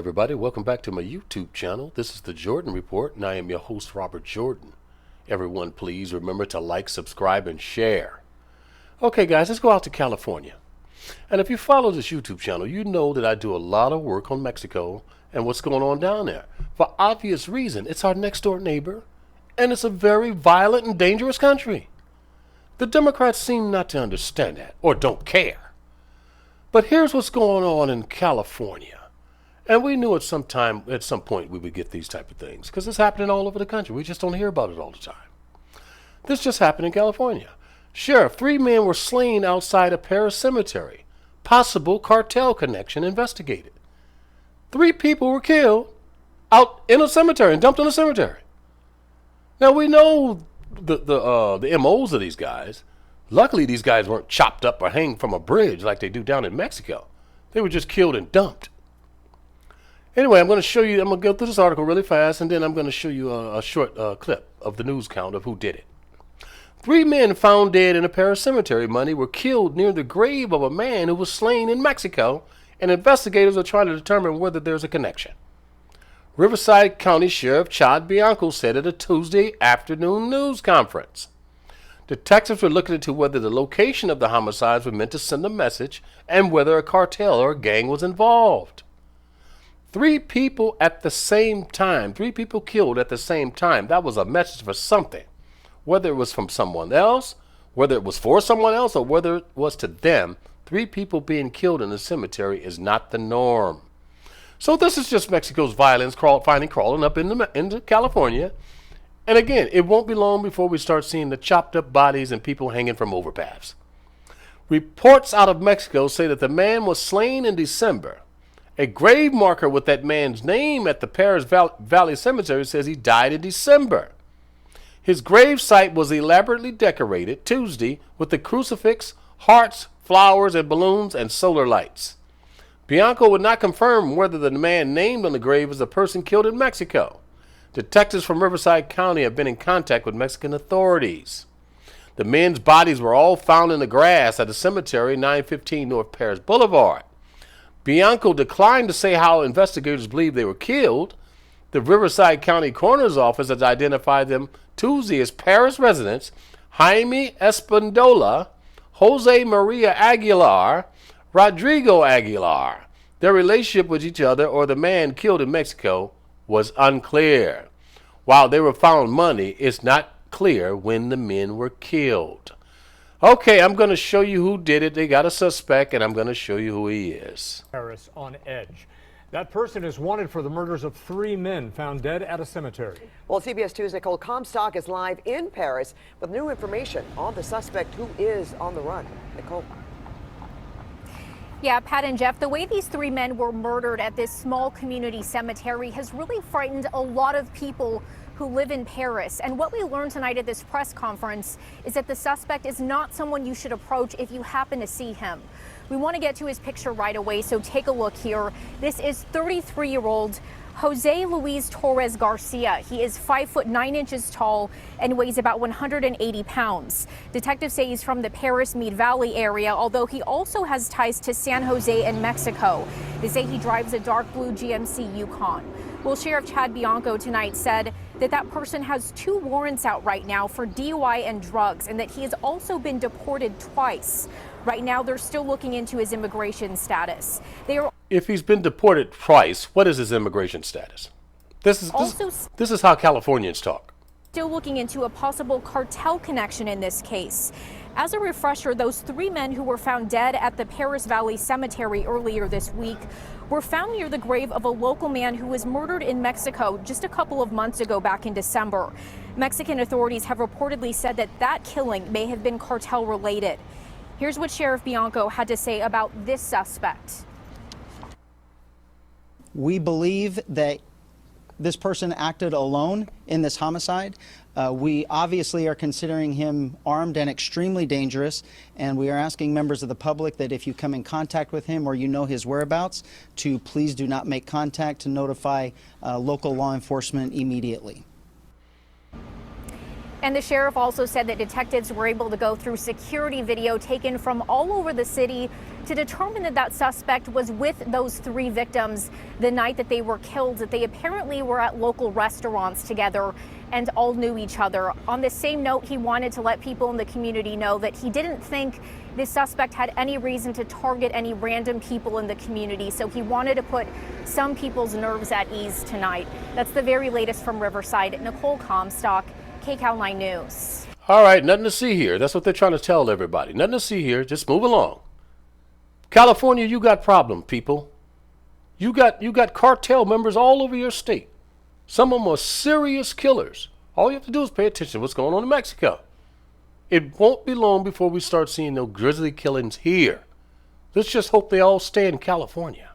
Everybody, welcome back to my YouTube channel. This is the Jordan Report, and I am your host, Robert Jordan. Everyone, please remember to like, subscribe, and share. Okay, guys, let's go out to California. And if you follow this YouTube channel, you know that I do a lot of work on Mexico and what's going on down there. For obvious reason, it's our next door neighbor, and it's a very violent and dangerous country. The Democrats seem not to understand that, or don't care. But here's what's going on in California. And we knew at some point we would get these type of things because it's happening all over the country. We just don't hear about it all the time. This just happened in California. Sheriff, 3 men were slain outside a Peris cemetery. Possible cartel connection investigated. 3 people were killed out in a cemetery and dumped in a cemetery. Now we know the MOs of these guys. Luckily, these guys weren't chopped up or hanged from a bridge like they do down in Mexico. They were just killed and dumped. Anyway, I'm going to go through this article really fast, and then I'm going to show you a short clip of the news count of who did it. 3 men found dead in a Peris cemetery Monday were killed near the grave of a man who was slain in Mexico, and investigators are trying to determine whether there's a connection. Riverside County Sheriff Chad Bianco said at a Tuesday afternoon news conference. Detectives were looking into whether the location of the homicides were meant to send a message and whether a cartel or a gang was involved. 3 people at the same time, 3 people killed at the same time. That was a message for something. Whether it was from someone else, whether it was for someone else, or whether it was to them, 3 people being killed in a cemetery is not the norm. So this is just Mexico's violence finally crawling up into California. And again, it won't be long before we start seeing the chopped up bodies and people hanging from overpaths. Reports out of Mexico say that the man was slain in December. A grave marker with that man's name at the Peris Valley Cemetery says he died in December. His grave site was elaborately decorated Tuesday with a crucifix, hearts, flowers, and balloons and solar lights. Bianco would not confirm whether the man named on the grave is a person killed in Mexico. Detectives from Riverside County have been in contact with Mexican authorities. The men's bodies were all found in the grass at a cemetery 915 North Paris Boulevard. Bianco declined to say how investigators believe they were killed. The Riverside County Coroner's Office has identified them Tuesday as Paris residents Jaime Espindola, Jose Maria Aguilar, Rodrigo Aguilar. Their relationship with each other or the man killed in Mexico was unclear. While they were found Monday, it's not clear when the men were killed. Okay, I'm going to show you who did it. They got a suspect, and I'm going to show you who he is. Paris on edge. That person is wanted for the murders of 3 men found dead at a cemetery. Well, CBS 2's Nicole Comstock is live in Paris with new information on the suspect who is on the run. Nicole. Yeah, Pat and Jeff, the way these 3 men were murdered at this small community cemetery has really frightened a lot of people who live in Paris. And what we learned tonight at this press conference is that the suspect is not someone you should approach if you happen to see him. We want to get to his picture right away, so take a look here. This is 33-year-old Jose Luis Torres Garcia. He is 5 foot 9 inches tall and weighs about 180 pounds. Detectives say he's from the Paris Mead Valley area, although he also has ties to San Jose and Mexico. They say he drives a dark blue GMC Yukon. Well, Sheriff Chad Bianco tonight said that person has 2 warrants out right now for DUI and drugs, and that he has also been deported twice. Right now, they're still looking into his immigration status. If he's been deported twice, what is his immigration status? This is how Californians talk. Still looking into a possible cartel connection in this case. As a refresher, those 3 men who were found dead at the Peris Valley Cemetery earlier this week were found near the grave of a local man who was murdered in Mexico just a couple of months ago back in December. Mexican authorities have reportedly said that killing may have been cartel related. Here's what Sheriff Bianco had to say about this suspect. We believe that this person acted alone in this homicide. We obviously are considering him armed and extremely dangerous, and we are asking members of the public that if you come in contact with him or you know his whereabouts, to please do not make contact, to notify local law enforcement immediately. And the sheriff also said that detectives were able to go through security video taken from all over the city to determine that that suspect was with those 3 victims the night that they were killed, that they apparently were at local restaurants together and all knew each other. On the same note, he wanted to let people in the community know that he didn't think this suspect had any reason to target any random people in the community, so he wanted to put some people's nerves at ease tonight. That's the very latest from Riverside. Nicole Comstock, KCAL 9 News. All right, nothing to see here. That's what they're trying to tell everybody. Nothing to see here. Just move along. California, you got problem, people. You got cartel members all over your state. Some of them are serious killers. All you have to do is pay attention to what's going on in Mexico. It won't be long before we start seeing those grisly killings here. Let's just hope they all stay in California.